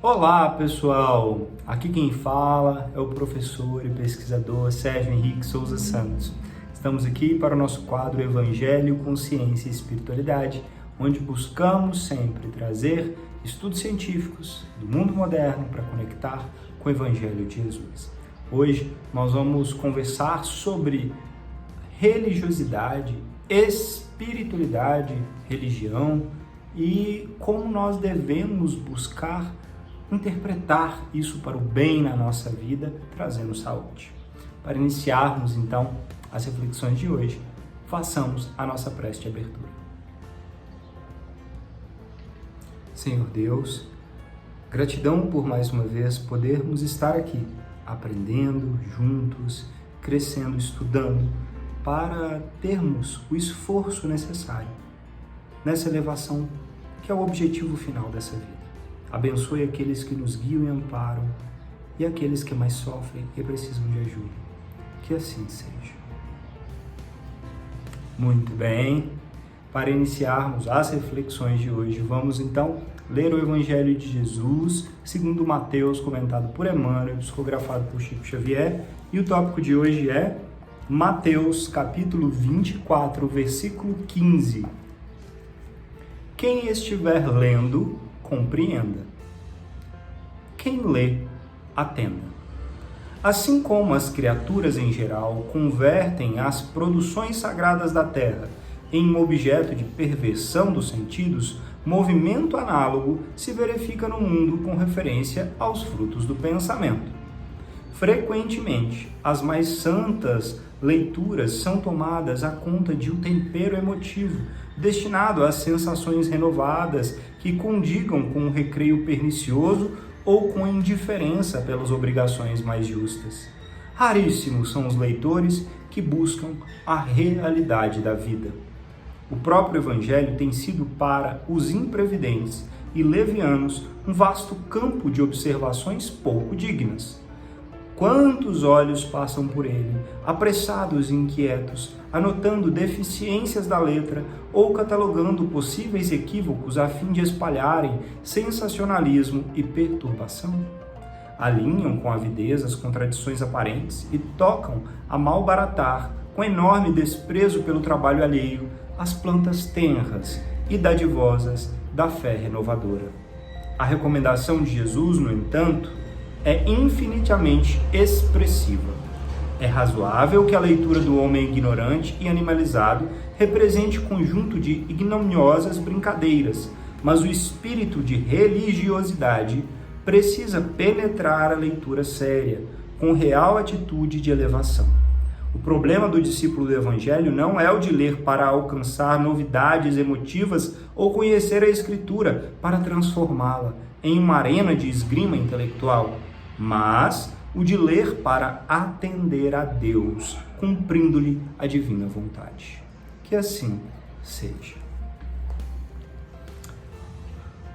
Olá, pessoal! Aqui quem fala é o professor e pesquisador Sérgio Henrique Souza Santos. Estamos aqui para o nosso quadro Evangelho, Consciência e Espiritualidade, onde buscamos sempre trazer estudos científicos do mundo moderno para conectar com o Evangelho de Jesus. Hoje nós vamos conversar sobre religiosidade, espiritualidade, religião e como nós devemos buscar interpretar isso para o bem na nossa vida, trazendo saúde. Para iniciarmos, então, as reflexões de hoje, façamos a nossa prece de abertura. Senhor Deus, gratidão por mais uma vez podermos estar aqui, aprendendo juntos, crescendo, estudando, para termos o esforço necessário nessa elevação que é o objetivo final dessa vida. Abençoe aqueles que nos guiam e amparam e aqueles que mais sofrem e precisam de ajuda. Que assim seja. Muito bem. Para iniciarmos as reflexões de hoje, vamos então ler o Evangelho de Jesus, segundo Mateus, comentado por Emmanuel, psicografado por Chico Xavier. E o tópico de hoje é Mateus, capítulo 24, versículo 15. Quem estiver lendo, compreenda. Quem lê, atenda. Assim como as criaturas em geral convertem as produções sagradas da terra em um objeto de perversão dos sentidos, movimento análogo se verifica no mundo com referência aos frutos do pensamento. Frequentemente, as mais santas leituras são tomadas à conta de um tempero emotivo, destinado às sensações renovadas que condigam com o recreio pernicioso ou com a indiferença pelas obrigações mais justas. Raríssimos são os leitores que buscam a realidade da vida. O próprio Evangelho tem sido para os imprevidentes e levianos um vasto campo de observações pouco dignas. Quantos olhos passam por ele, apressados e inquietos, anotando deficiências da letra ou catalogando possíveis equívocos a fim de espalharem sensacionalismo e perturbação? Alinham com avidez as contradições aparentes e tocam a malbaratar, com enorme desprezo pelo trabalho alheio, as plantas tenras e dadivosas da fé renovadora. A recomendação de Jesus, no entanto, é infinitamente expressiva. É razoável que a leitura do homem ignorante e animalizado represente conjunto de ignominiosas brincadeiras, mas o espírito de religiosidade precisa penetrar a leitura séria, com real atitude de elevação. O problema do discípulo do Evangelho não é o de ler para alcançar novidades emotivas ou conhecer a Escritura para transformá-la em uma arena de esgrima intelectual, mas o de ler para atender a Deus, cumprindo-lhe a divina vontade. Que assim seja.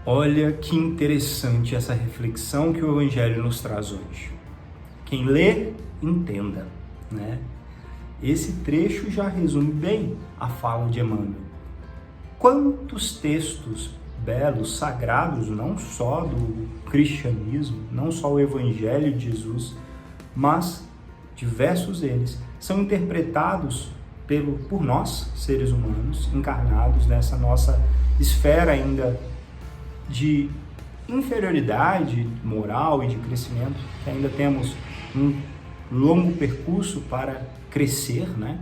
Olha que interessante essa reflexão que o Evangelho nos traz hoje. Quem lê, entenda, né? Esse trecho já resume bem a fala de Emmanuel. Quantos textos belos, sagrados, não só do cristianismo, não só o Evangelho de Jesus, mas diversos deles são interpretados por nós, seres humanos, encarnados nessa nossa esfera ainda de inferioridade moral e de crescimento, que ainda temos um longo percurso para crescer, né?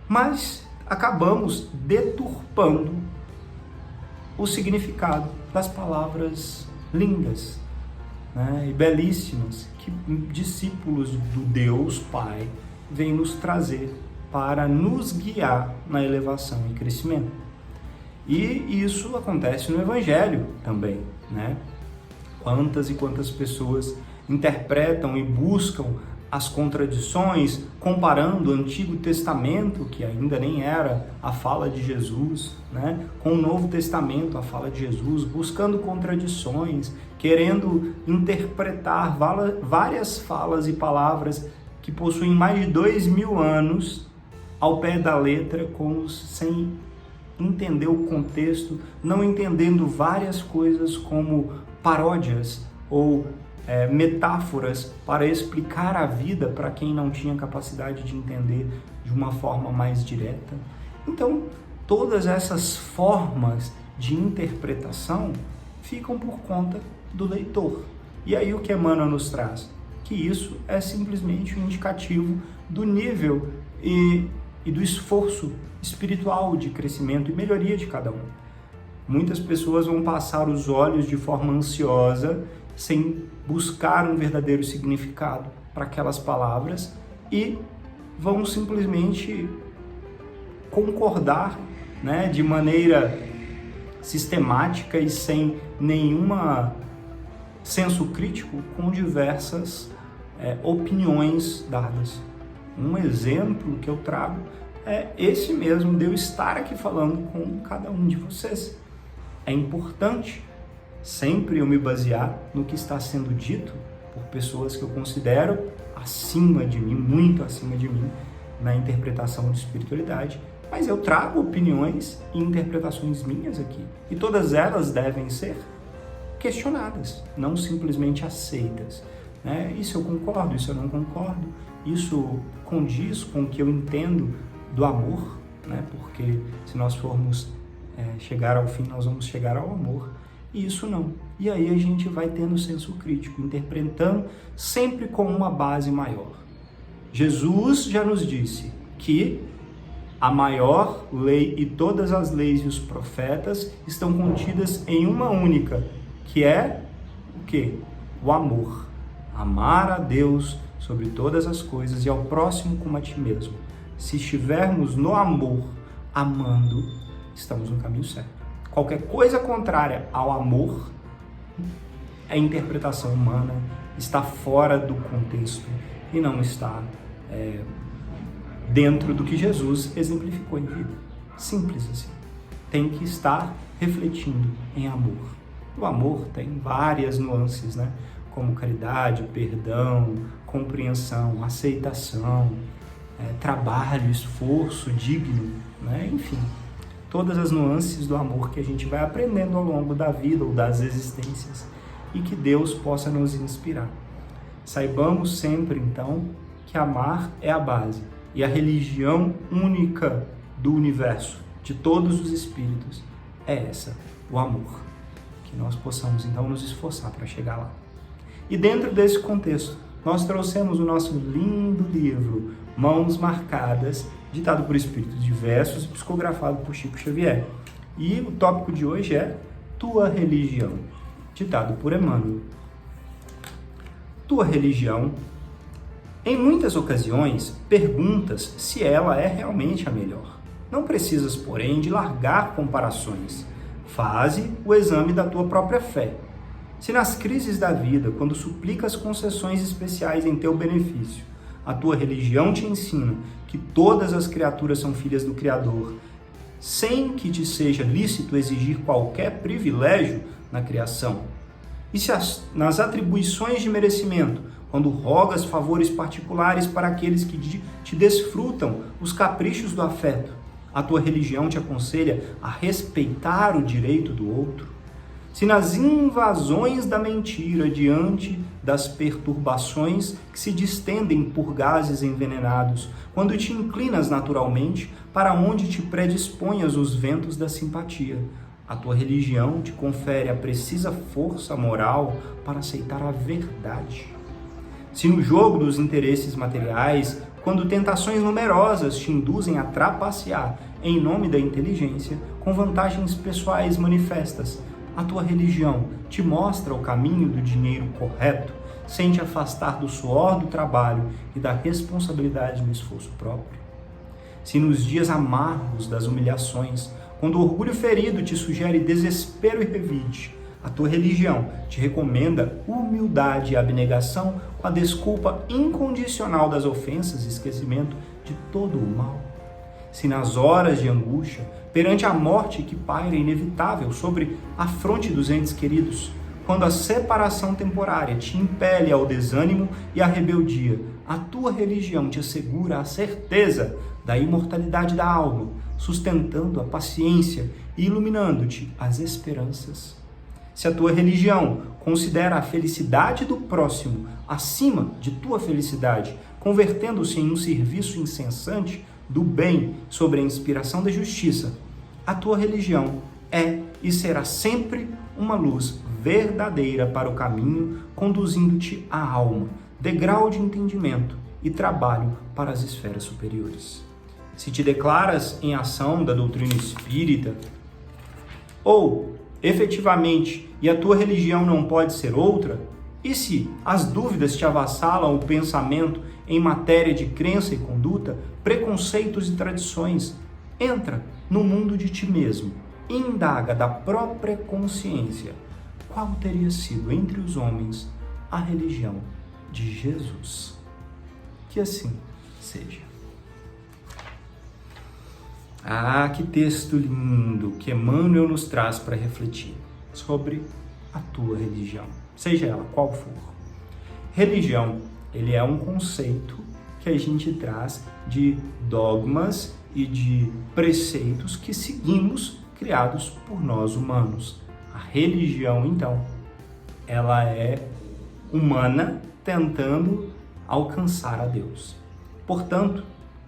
Mas acabamos deturpando o significado das palavras lindas, né, e belíssimas que discípulos do Deus Pai vêm nos trazer para nos guiar na elevação e crescimento. E isso acontece no Evangelho também, né? Quantas e quantas pessoas interpretam e buscam as contradições, comparando o Antigo Testamento, que ainda nem era a fala de Jesus, né, com o Novo Testamento, a fala de Jesus, buscando contradições, querendo interpretar várias falas e palavras que possuem mais de 2000 anos ao pé da letra, sem entender o contexto, não entendendo várias coisas como paródias ou metáforas para explicar a vida para quem não tinha capacidade de entender de uma forma mais direta. Então, todas essas formas de interpretação ficam por conta do leitor. E aí o que Emmanuel nos traz? Que isso é simplesmente um indicativo do nível e do esforço espiritual de crescimento e melhoria de cada um. Muitas pessoas vão passar os olhos de forma ansiosa, sem buscar um verdadeiro significado para aquelas palavras e vão simplesmente concordar, né, de maneira sistemática e sem nenhuma senso crítico com diversas opiniões dadas. Um exemplo que eu trago é esse mesmo, de eu estar aqui falando com cada um de vocês. É importante sempre eu me basear no que está sendo dito por pessoas que eu considero acima de mim, muito acima de mim, na interpretação de espiritualidade, mas eu trago opiniões e interpretações minhas aqui, e todas elas devem ser questionadas, não simplesmente aceitas, né? Isso eu concordo, isso eu não concordo, isso condiz com o que eu entendo do amor, né? Porque se nós formos chegar ao fim, nós vamos chegar ao amor, e isso não. E aí a gente vai tendo senso crítico, interpretando sempre com uma base maior. Jesus já nos disse que a maior lei e todas as leis e os profetas estão contidas em uma única, que é o quê? O amor. Amar a Deus sobre todas as coisas e ao próximo como a ti mesmo. Se estivermos no amor, amando, estamos no caminho certo. Qualquer coisa contrária ao amor é interpretação humana, está fora do contexto e não está dentro do que Jesus exemplificou em vida. Simples assim. Tem que estar refletindo em amor. O amor tem várias nuances, né? Como caridade, perdão, compreensão, aceitação, trabalho, esforço, digno, né? Enfim, todas as nuances do amor que a gente vai aprendendo ao longo da vida ou das existências, e que Deus possa nos inspirar. Saibamos sempre, então, que amar é a base e a religião única do universo, de todos os espíritos, é essa, o amor. Que nós possamos, então, nos esforçar para chegar lá. E dentro desse contexto, nós trouxemos o nosso lindo livro, Mãos Marcadas, ditado por espíritos diversos e psicografado por Chico Xavier. E o tópico de hoje é Tua Religião, ditado por Emmanuel. Tua religião, em muitas ocasiões, perguntas se ela é realmente a melhor. Não precisas, porém, de largar comparações. Faze o exame da tua própria fé. Se nas crises da vida, quando suplicas concessões especiais em teu benefício, a tua religião te ensina que todas as criaturas são filhas do Criador, sem que te seja lícito exigir qualquer privilégio na criação. E se nas atribuições de merecimento, quando rogas favores particulares para aqueles que te desfrutam os caprichos do afeto, a tua religião te aconselha a respeitar o direito do outro. Se nas invasões da mentira diante das perturbações que se distendem por gases envenenados, quando te inclinas naturalmente para onde te predisponhas os ventos da simpatia, a tua religião te confere a precisa força moral para aceitar a verdade. Se no jogo dos interesses materiais, quando tentações numerosas te induzem a trapacear em nome da inteligência, com vantagens pessoais manifestas, a tua religião te mostra o caminho do dinheiro correto, sem te afastar do suor do trabalho e da responsabilidade no esforço próprio. Se nos dias amargos das humilhações, quando o orgulho ferido te sugere desespero e revide, a tua religião te recomenda humildade e abnegação com a desculpa incondicional das ofensas e esquecimento de todo o mal. Se nas horas de angústia, perante a morte que paira inevitável sobre a fronte dos entes queridos, quando a separação temporária te impele ao desânimo e à rebeldia, a tua religião te assegura a certeza da imortalidade da alma, sustentando a paciência e iluminando-te as esperanças. Se a tua religião considera a felicidade do próximo acima de tua felicidade, convertendo-se em um serviço incessante do bem sobre a inspiração da justiça, a tua religião é e será sempre uma luz verdadeira para o caminho, conduzindo-te à alma, degrau de entendimento e trabalho para as esferas superiores. Se te declaras em ação da doutrina espírita, ou efetivamente, e a tua religião não pode ser outra, e se as dúvidas te avassalam o pensamento em matéria de crença e conduta, preconceitos e tradições, entra no mundo de ti mesmo, indaga da própria consciência qual teria sido entre os homens a religião de Jesus. Que assim seja. Ah, que texto lindo que Emmanuel nos traz para refletir sobre a tua religião, seja ela qual for. Religião, ele é um conceito que a gente traz de dogmas e de preceitos que seguimos, criados por nós humanos. A religião, então, ela é humana tentando alcançar a Deus. Portanto,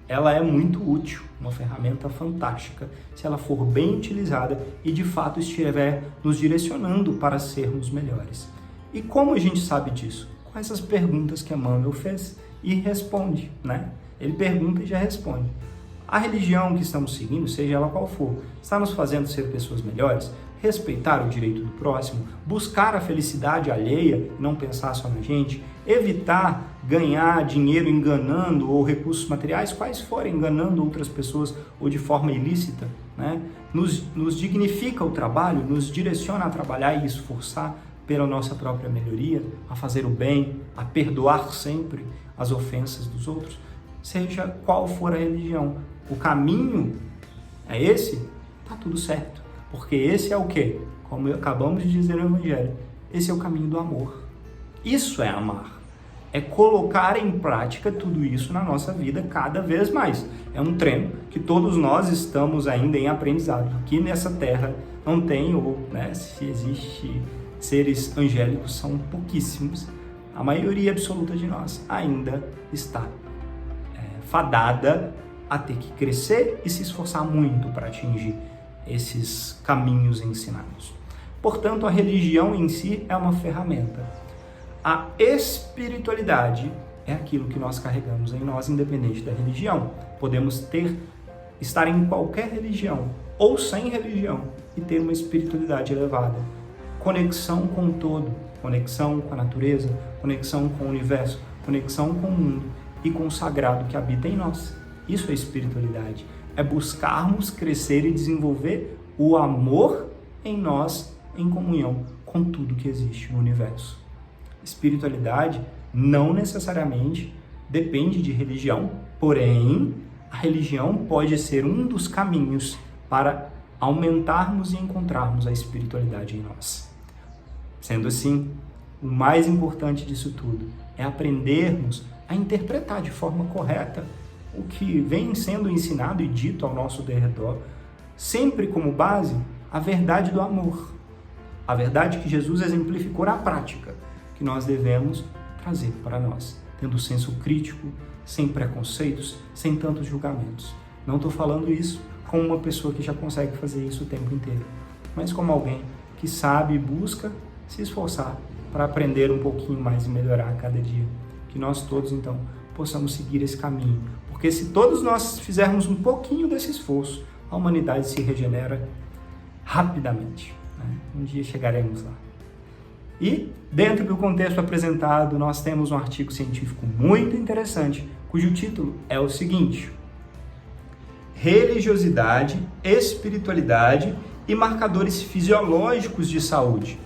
ela é muito útil, uma ferramenta fantástica, se ela for bem utilizada e de fato estiver nos direcionando para sermos melhores. E como a gente sabe disso? Com essas perguntas que Emmanuel fez e responde, né? Ele pergunta e já responde. A religião que estamos seguindo, seja ela qual for, está nos fazendo ser pessoas melhores? Respeitar o direito do próximo, buscar a felicidade alheia, não pensar só na gente, evitar ganhar dinheiro enganando ou recursos materiais, quais forem, enganando outras pessoas ou de forma ilícita, né? Nos dignifica o trabalho, nos direciona a trabalhar e esforçar pela nossa própria melhoria, a fazer o bem, a perdoar sempre as ofensas dos outros, seja qual for a religião. O caminho é esse, tá tudo certo. Porque esse é o quê? Como acabamos de dizer no Evangelho, esse é o caminho do amor. Isso é amar. É colocar em prática tudo isso na nossa vida cada vez mais. É um treino que todos nós estamos ainda em aprendizado. Aqui nessa terra não tem, ou né, se existe seres angélicos, são pouquíssimos. A maioria absoluta de nós ainda está fadada a ter que crescer e se esforçar muito para atingir esses caminhos ensinados. Portanto, a religião em si é uma ferramenta. A espiritualidade é aquilo que nós carregamos em nós, independente da religião. Podemos estar em qualquer religião ou sem religião e ter uma espiritualidade elevada. Conexão com o todo, conexão com a natureza, conexão com o universo, conexão com o mundo e com o sagrado que habita em nós. Isso é espiritualidade. É buscarmos crescer e desenvolver o amor em nós, em comunhão com tudo que existe no universo. Espiritualidade não necessariamente depende de religião, porém, a religião pode ser um dos caminhos para aumentarmos e encontrarmos a espiritualidade em nós. Sendo assim, o mais importante disso tudo é aprendermos a interpretar de forma correta o que vem sendo ensinado e dito ao nosso derredor, sempre como base a verdade do amor, a verdade que Jesus exemplificou na prática, que nós devemos trazer para nós, tendo senso crítico, sem preconceitos, sem tantos julgamentos. Não estou falando isso como uma pessoa que já consegue fazer isso o tempo inteiro, mas como alguém que sabe e busca se esforçar para aprender um pouquinho mais e melhorar a cada dia. Que nós todos, então, possamos seguir esse caminho. Porque se todos nós fizermos um pouquinho desse esforço, a humanidade se regenera rapidamente, né? Um dia chegaremos lá. E, dentro do contexto apresentado, nós temos um artigo científico muito interessante, cujo título é o seguinte: Religiosidade, Espiritualidade e Marcadores Fisiológicos de Saúde.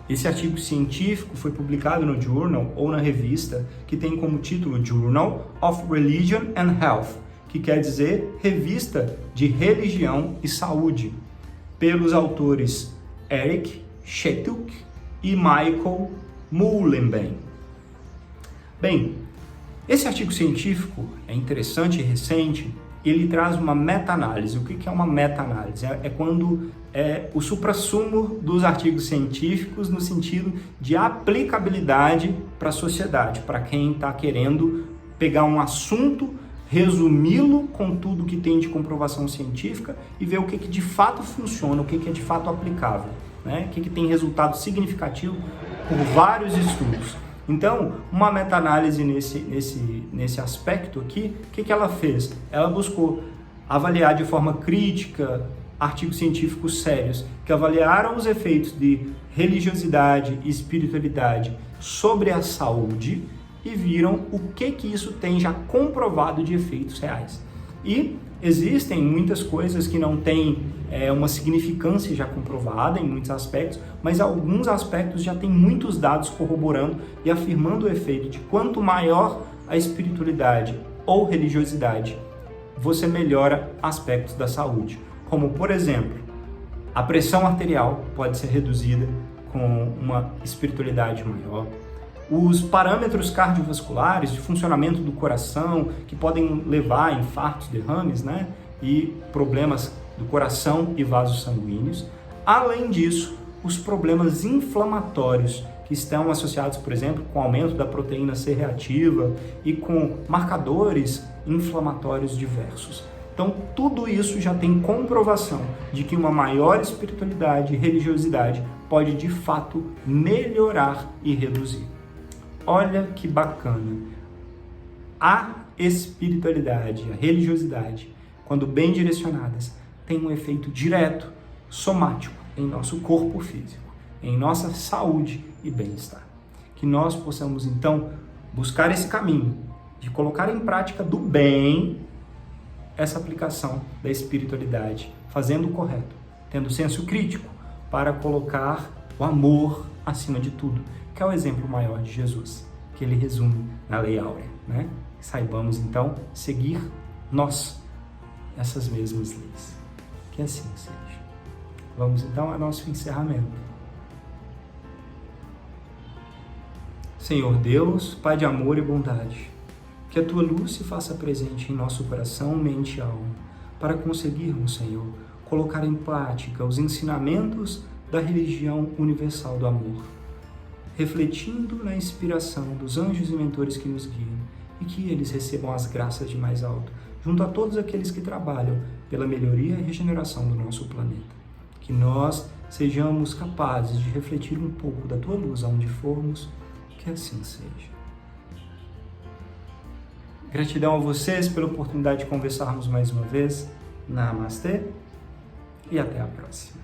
Esse artigo científico foi publicado no Journal, ou na revista, que tem como título Journal of Religion and Health, que quer dizer Revista de Religião e Saúde, pelos autores Eric Shattuck e Michael Mullenben. Bem, esse artigo científico é interessante e recente ele traz uma meta-análise. O que é uma meta-análise? É quando o suprassumo dos artigos científicos no sentido de aplicabilidade para a sociedade, para quem está querendo pegar um assunto, resumi-lo com tudo que tem de comprovação científica e ver o que de fato funciona, o que é de fato aplicável, né? O que tem resultado significativo por vários estudos. Então, uma meta-análise nesse aspecto aqui, o que ela fez? Ela buscou avaliar de forma crítica artigos científicos sérios que avaliaram os efeitos de religiosidade e espiritualidade sobre a saúde e viram o que isso tem já comprovado de efeitos reais. E existem muitas coisas que não têm uma significância já comprovada em muitos aspectos, mas alguns aspectos já têm muitos dados corroborando e afirmando o efeito de quanto maior a espiritualidade ou religiosidade, você melhora aspectos da saúde. Como, por exemplo, a pressão arterial pode ser reduzida com uma espiritualidade maior. Os parâmetros cardiovasculares de funcionamento do coração, que podem levar a infartos, derrames, né? E problemas do coração e vasos sanguíneos. Além disso, os problemas inflamatórios que estão associados, por exemplo, com o aumento da proteína C reativa e com marcadores inflamatórios diversos. Então, tudo isso já tem comprovação de que uma maior espiritualidade e religiosidade pode, de fato, melhorar e reduzir. Olha que bacana! A espiritualidade, a religiosidade, quando bem direcionadas, tem um efeito direto, somático, em nosso corpo físico, em nossa saúde e bem-estar. Que nós possamos, então, buscar esse caminho de colocar em prática do bem essa aplicação da espiritualidade, fazendo o correto, tendo senso crítico para colocar o amor acima de tudo, que é o exemplo maior de Jesus, que ele resume na Lei Áurea, né? Saibamos, então, seguir nós essas mesmas leis. Que assim seja. Vamos, então, ao nosso encerramento. Senhor Deus, Pai de amor e bondade, que a Tua luz se faça presente em nosso coração, mente e alma, para conseguirmos, Senhor, colocar em prática os ensinamentos da religião universal do amor, refletindo na inspiração dos anjos e mentores que nos guiam, e que eles recebam as graças de mais alto, junto a todos aqueles que trabalham pela melhoria e regeneração do nosso planeta. Que nós sejamos capazes de refletir um pouco da Tua luz aonde formos, que assim seja. Gratidão a vocês pela oportunidade de conversarmos mais uma vez. Namastê e até a próxima.